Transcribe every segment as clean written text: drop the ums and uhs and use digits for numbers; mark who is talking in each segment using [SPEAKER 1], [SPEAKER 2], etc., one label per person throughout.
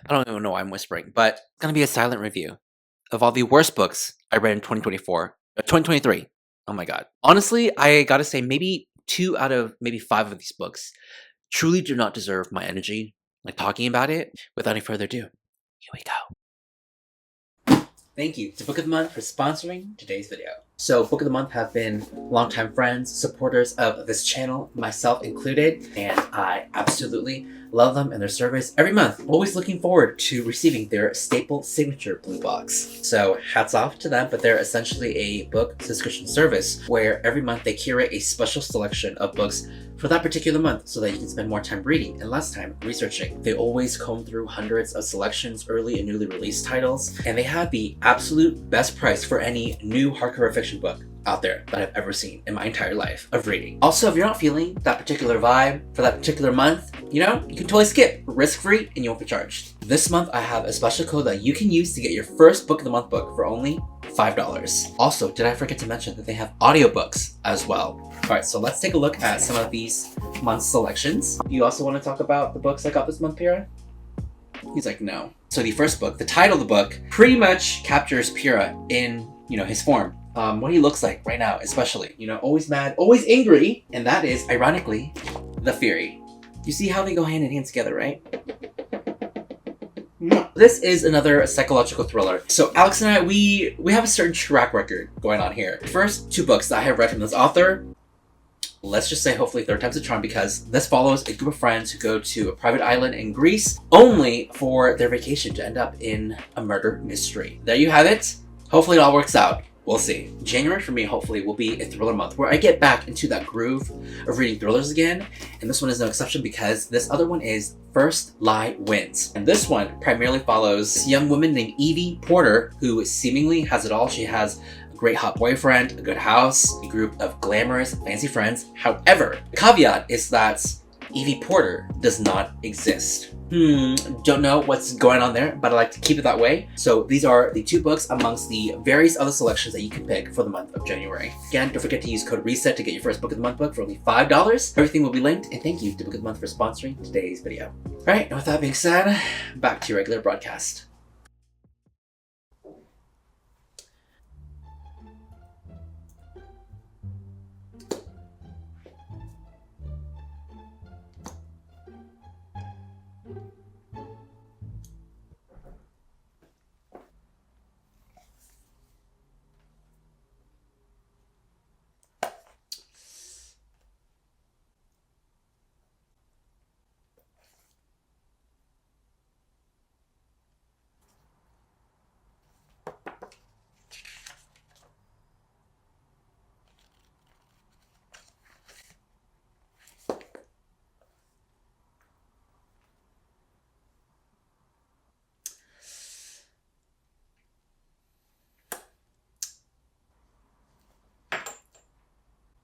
[SPEAKER 1] I don't even know why I'm whispering, but it's gonna be a silent review of all the worst books I read in 2024, 2023. Oh my god. Honestly, I gotta say maybe 2 out of maybe 5 of these books truly do not deserve my energy, like talking about it. Without any further ado, here we go. Thank you to Book of the Month for sponsoring today's video. So Book of the Month have been longtime friends, supporters of this channel, myself included, and I absolutely love them and their service every month. Always looking forward to receiving their staple signature blue box. So hats off to them, but they're essentially a book subscription service where every month they curate a special selection of books for that particular month so that you can spend more time reading and less time researching. They always comb through hundreds of selections, early and newly released titles, and they have the absolute best price for any new hardcover fiction book out there that I've ever seen in my entire life of reading. Also, if you're not feeling that particular vibe for that particular month, you can totally skip, risk-free, and you won't be charged. This month, I have a special code that you can use to get your first Book of the Month book for only $5. Also, did I forget to mention that they have audiobooks as well? All right, so let's take a look at some of these month's selections. You also want to talk about the books I got this month, Pira? He's like, no. So the first book, the title of the book, pretty much captures Pira in, his form. What he looks like right now, especially, always mad, always angry. And that is, ironically, The Fury. You see how they go hand in hand together, right? This is another psychological thriller. So Alex and I, we have a certain track record going on here. The first 2 books that I have read from this author, let's just say hopefully third time's a charm, because this follows a group of friends who go to a private island in Greece only for their vacation to end up in a murder mystery. There you have it. Hopefully it all works out. We'll see. January for me, hopefully, will be a thriller month where I get back into that groove of reading thrillers again. And this one is no exception because this other one is First Lie Wins. And this one primarily follows this young woman named Evie Porter who seemingly has it all. She has a great hot boyfriend, a good house, a group of glamorous, fancy friends. However, the caveat is that Evie Porter does not exist. Don't know what's going on there, but I like to keep it that way. So these are the 2 books amongst the various other selections that you can pick for the month of January. Again, don't forget to use code RESET to get your first Book of the Month book for only $5. Everything will be linked, and thank you to Book of the Month for sponsoring today's video. All right, and with that being said, back to your regular broadcast.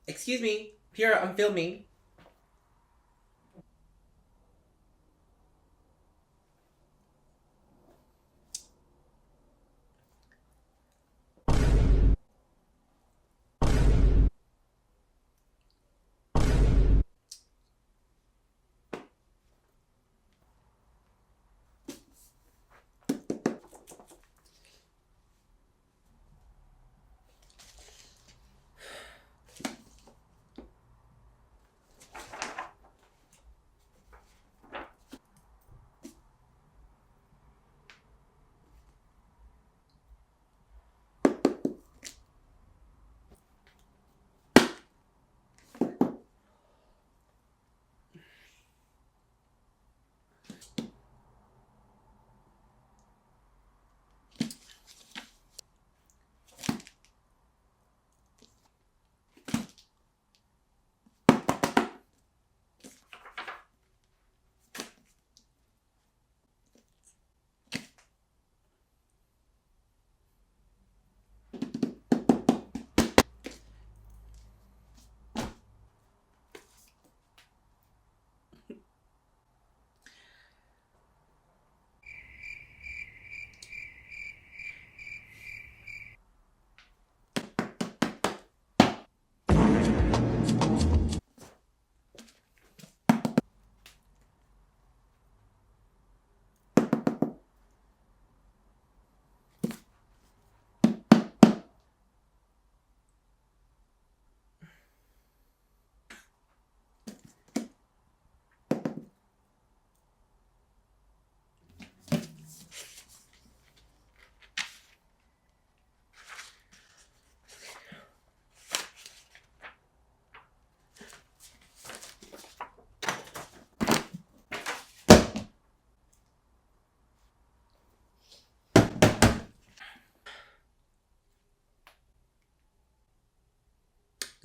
[SPEAKER 1] Excuse me, Pira, I'm filming.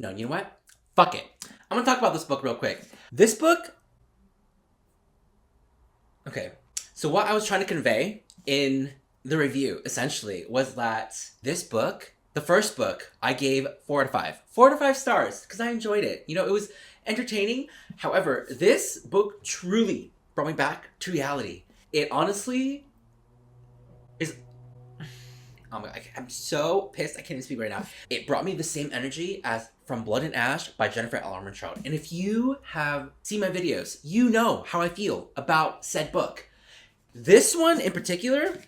[SPEAKER 1] No, you know what? Fuck it. I'm gonna talk about this book real quick. This book... Okay, so what I was trying to convey in the review, essentially, was that this book, the first book, I gave 4 out of 5. 4 out of 5 stars, because I enjoyed it. You know, it was entertaining. However, this book truly brought me back to reality. It honestly is... Oh my god, I'm so pissed I can't even speak right now. It brought me the same energy as From Blood and Ash by Jennifer L. Armentrout. And if you have seen my videos, you know how I feel about said book. This one in particular,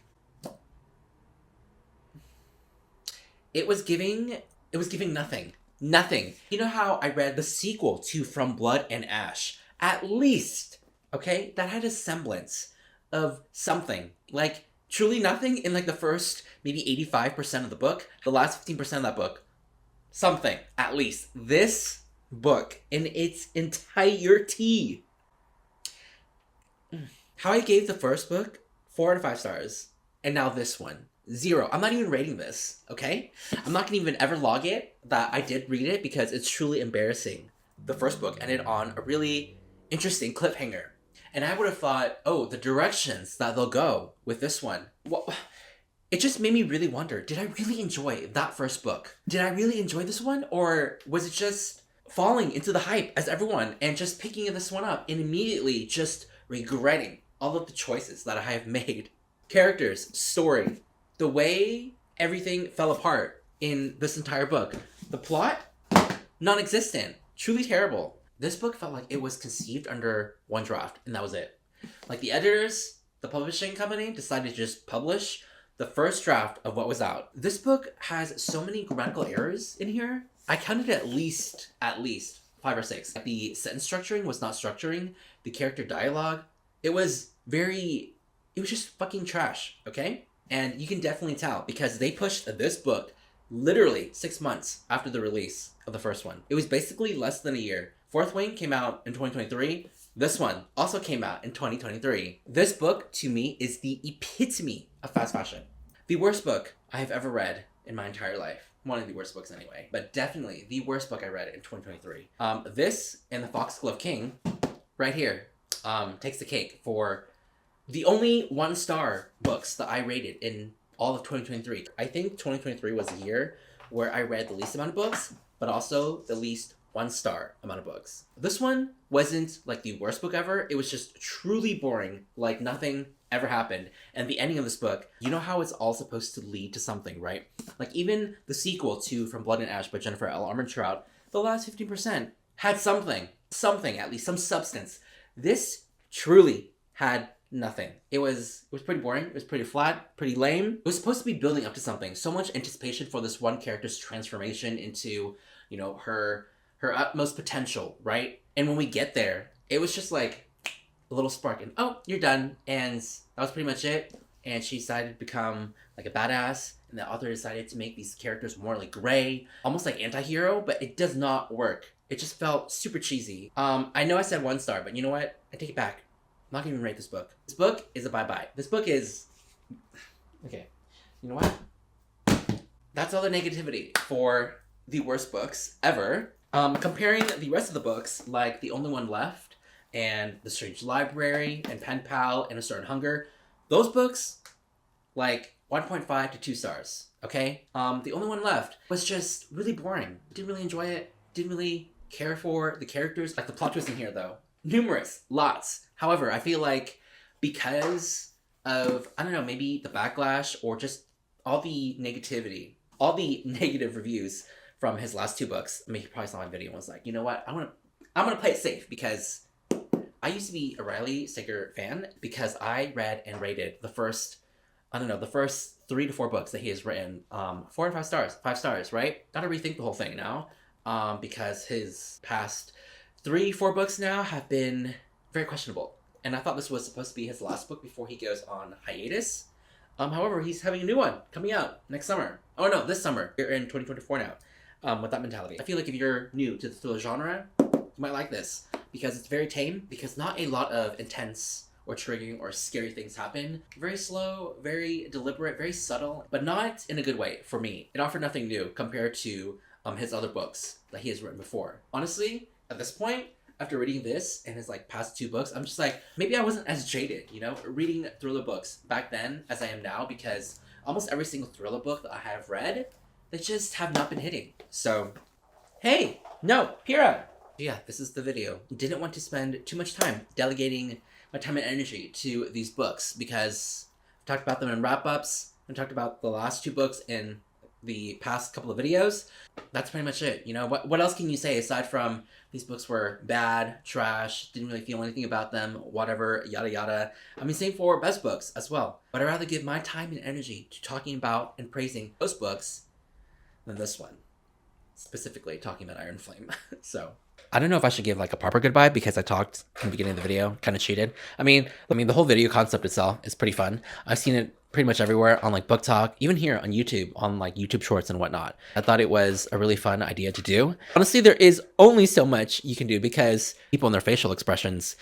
[SPEAKER 1] it was giving nothing. Nothing. You know how I read the sequel to From Blood and Ash? At least, okay, that had a semblance of something. Like, truly nothing in like the first maybe 85% of the book. The last 15% of that book, something, at least. This book in its entirety. How I gave the first book 4 out of 5 stars, and now this one, 0. I'm not even rating this, okay? I'm not gonna even ever log it that I did read it because it's truly embarrassing. The first book ended on a really interesting cliffhanger. And I would have thought, oh, the directions that they'll go with this one. Well, it just made me really wonder, did I really enjoy that first book? Did I really enjoy this one? Or was it just falling into the hype as everyone and just picking this one up and immediately just regretting all of the choices that I have made? Characters, story, the way everything fell apart in this entire book. The plot, non-existent, truly terrible. This book felt like it was conceived under one draft, and that was it. Like the editors, the publishing company decided to just publish the first draft of what was out. This book has so many grammatical errors in here. I counted at least 5 or 6. The sentence structuring was not structuring. The character dialogue, it was just fucking trash, okay? And you can definitely tell because they pushed this book literally 6 months after the release of the first one. It was basically less than a year. Fourth Wing came out in 2023. This one also came out in 2023. This book, to me, is the epitome of fast fashion. The worst book I have ever read in my entire life. One of the worst books anyway, but definitely the worst book I read in 2023. This and The Foxglove King, right here, takes the cake for the only 1-star books that I rated in all of 2023. I think 2023 was a year where I read the least amount of books, but also the least 1-star amount of books. This one wasn't like the worst book ever. It was just truly boring, like nothing ever happened. And the ending of this book, you know how it's all supposed to lead to something, right? Like even the sequel to From Blood and Ash by Jennifer L. Armentrout, the last 15% had something, at least some substance. This truly had nothing. It was pretty boring. It was pretty flat, pretty lame. It was supposed to be building up to something. So much anticipation for this one character's transformation into, you know, her utmost potential, right? And when we get there, it was just like a little spark and, oh, you're done. And that was pretty much it. And she decided to become like a badass. And the author decided to make these characters more like gray, almost like anti-hero, but it does not work. It just felt super cheesy. I know I said 1 star, but you know what? I take it back. I'm not gonna even rate this book. This book is a bye-bye. This book is... Okay. You know what? That's all the negativity for the worst books ever. Comparing the rest of the books, like The Only One Left, and The Strange Library, and Pen Pal, and A Certain Hunger, those books, like 1.5 to 2 stars, okay? The Only One Left was just really boring. Didn't really enjoy it. Didn't really care for the characters. Like the plot twist in here, though. Numerous. Lots. However, I feel like because of, I don't know, maybe the backlash or just all the negativity, all the negative reviews from his last 2 books. I mean, he probably saw my video and was like, you know what? I'm gonna play it safe because I used to be a Riley Sager fan because I read and rated the first 3 to 4 books that he has written 4 and 5 stars. 5 stars, right? Gotta rethink the whole thing now because his past 3-4 books now have been very questionable. And I thought this was supposed to be his last book before he goes on hiatus. However, he's having a new one coming out next summer. Oh no, this summer. We're in 2024 now. With that mentality. I feel like if you're new to the thriller genre, you might like this because it's very tame, because not a lot of intense or triggering or scary things happen. Very slow, very deliberate, very subtle, but not in a good way for me. It offered nothing new compared to his other books. that he has written before. Honestly, at this point, after reading this and his like past 2 books, I'm just like, maybe I wasn't as jaded, you know, reading thriller books back then as I am now, because almost every single thriller book that I have read, they just have not been hitting. So, hey, no, Pira. Yeah, this is the video. Didn't want to spend too much time delegating my time and energy to these books because I've talked about them in wrap-ups. I talked about the last 2 books in the past couple of videos. That's pretty much it. You know, what else can you say aside from these books were bad, trash, didn't really feel anything about them, whatever, yada yada. I mean, same for best books as well. But I'd rather give my time and energy to talking about and praising those books than this one. Specifically talking about Iron Flame. So I don't know if I should give like a proper goodbye because I talked in the beginning of the video, kind of cheated. I mean, the whole video concept itself is pretty fun. I've seen it pretty much everywhere on like Book Talk, even here on YouTube, on like YouTube Shorts and whatnot. I thought it was a really fun idea to do. Honestly, there is only so much you can do because people and their facial expressions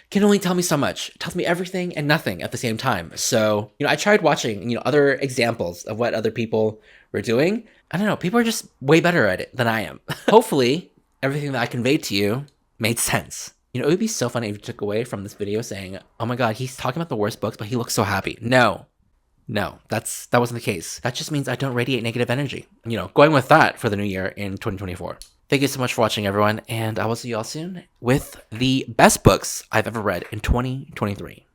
[SPEAKER 1] can only tell me so much. It tells me everything and nothing at the same time. So, you know, I tried watching, you know, other examples of what other people were doing. I don't know, people are just way better at it than I am. Hopefully, everything that I conveyed to you made sense. You know, it would be so funny if you took away from this video saying, oh my god, he's talking about the worst books, but he looks so happy. No, that wasn't the case. That just means I don't radiate negative energy. You know, going with that for the new year in 2024. Thank you so much for watching, everyone, and I will see you all soon with the best books I've ever read in 2023.